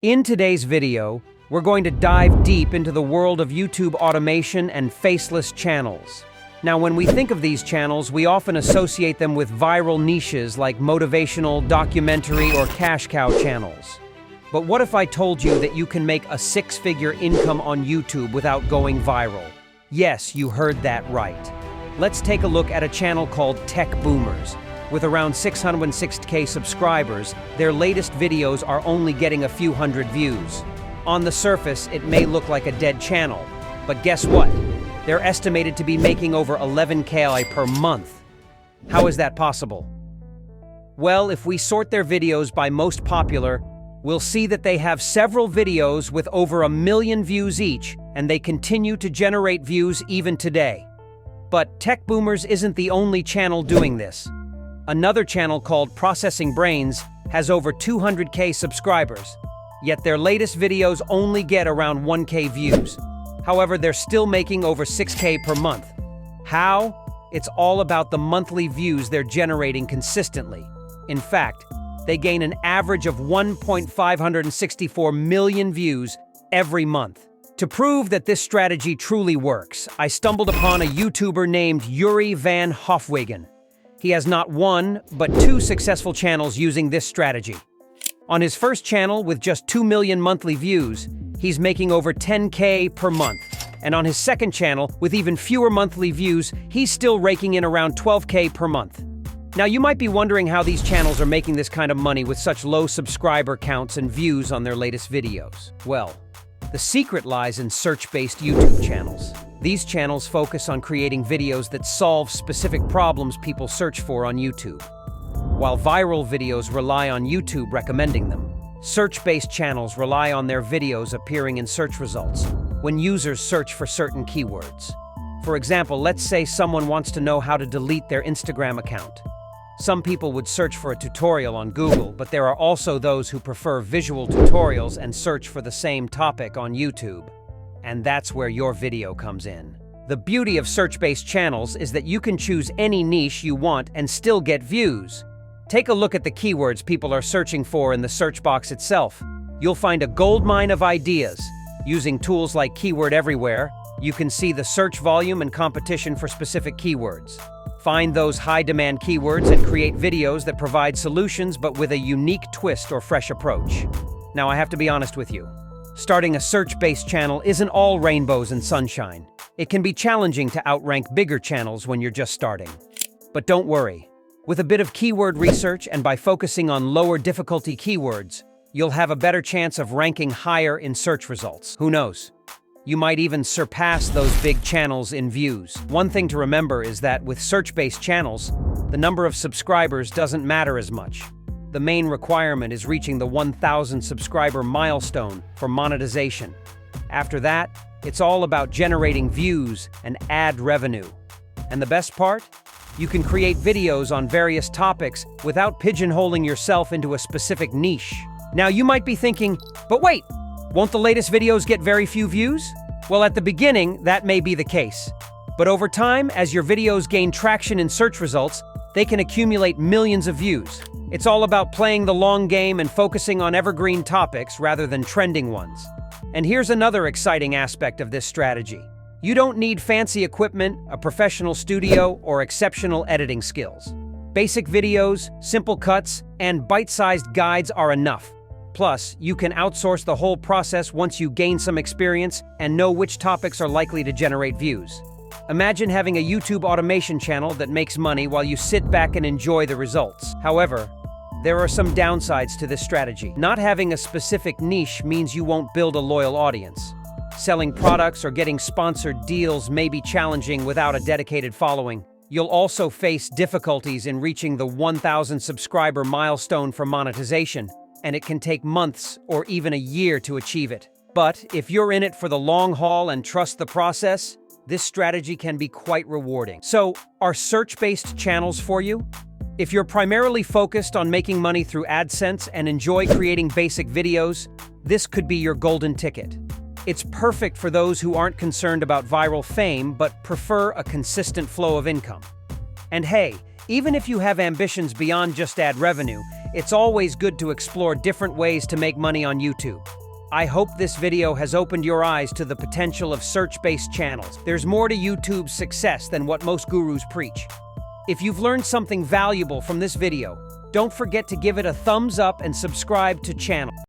In today's video, we're going to dive deep into the world of YouTube automation and faceless channels. Now, when we think of these channels, we often associate them with viral niches like motivational, documentary, or cash cow channels. But what if I told you that you can make a six-figure income on YouTube without going viral? Yes, you heard that right. Let's take a look at a channel called Tech Boomers. With around 606K subscribers, their latest videos are only getting a few hundred views. On the surface, it may look like a dead channel, but guess what? They're estimated to be making over 11K per month. How is that possible? Well, if we sort their videos by most popular, we'll see that they have several videos with over 1 million views each, and they continue to generate views even today. But Tech Boomers isn't the only channel doing this. Another channel called Processing Brains has over 200K subscribers, yet their latest videos only get around 1K views. However, they're still making over 6K per month. How? It's all about the monthly views they're generating consistently. In fact, they gain an average of 1.564 million views every month. To prove that this strategy truly works, I stumbled upon a YouTuber named Yuri van Hofwegen. He has not one, but 2 successful channels using this strategy. On his first channel, with just 2 million monthly views, he's making over 10K per month. And on his second channel, with even fewer monthly views, he's still raking in around 12K per month. Now, you might be wondering how these channels are making this kind of money with such low subscriber counts and views on their latest videos. Well, the secret lies in search-based YouTube channels. These channels focus on creating videos that solve specific problems people search for on YouTube. While viral videos rely on YouTube recommending them, search-based channels rely on their videos appearing in search results when users search for certain keywords. For example, let's say someone wants to know how to delete their Instagram account. Some people would search for a tutorial on Google, but there are also those who prefer visual tutorials and search for the same topic on YouTube. And that's where your video comes in. The beauty of search-based channels is that you can choose any niche you want and still get views. Take a look at the keywords people are searching for in the search box itself. You'll find a goldmine of ideas. Using tools like Keyword Everywhere, you can see the search volume and competition for specific keywords. Find those high-demand keywords and create videos that provide solutions but with a unique twist or fresh approach. Now, I have to be honest with you. Starting a search-based channel isn't all rainbows and sunshine. It can be challenging to outrank bigger channels when you're just starting. But don't worry. With a bit of keyword research and by focusing on lower difficulty keywords, you'll have a better chance of ranking higher in search results. Who knows? You might even surpass those big channels in views. One thing to remember is that with search-based channels, the number of subscribers doesn't matter as much. The main requirement is reaching the 1,000 subscriber milestone for monetization. After that, it's all about generating views and ad revenue. And the best part? You can create videos on various topics without pigeonholing yourself into a specific niche. Now, you might be thinking, but wait, won't the latest videos get very few views? Well, at the beginning, that may be the case. But over time, as your videos gain traction in search results, they can accumulate millions of views. It's all about playing the long game and focusing on evergreen topics rather than trending ones. And here's another exciting aspect of this strategy. You don't need fancy equipment, a professional studio, or exceptional editing skills. Basic videos, simple cuts, and bite-sized guides are enough. Plus, you can outsource the whole process once you gain some experience and know which topics are likely to generate views. Imagine having a YouTube automation channel that makes money while you sit back and enjoy the results. However, there are some downsides to this strategy. Not having a specific niche means you won't build a loyal audience. Selling products or getting sponsored deals may be challenging without a dedicated following. You'll also face difficulties in reaching the 1,000 subscriber milestone for monetization, and it can take months or even a year to achieve it. But if you're in it for the long haul and trust the process, this strategy can be quite rewarding. So, are search-based channels for you? If you're primarily focused on making money through AdSense and enjoy creating basic videos, this could be your golden ticket. It's perfect for those who aren't concerned about viral fame but prefer a consistent flow of income. And hey, even if you have ambitions beyond just ad revenue, it's always good to explore different ways to make money on YouTube. I hope this video has opened your eyes to the potential of search-based channels. There's more to YouTube's success than what most gurus preach. If you've learned something valuable from this video, don't forget to give it a thumbs up and subscribe to channel.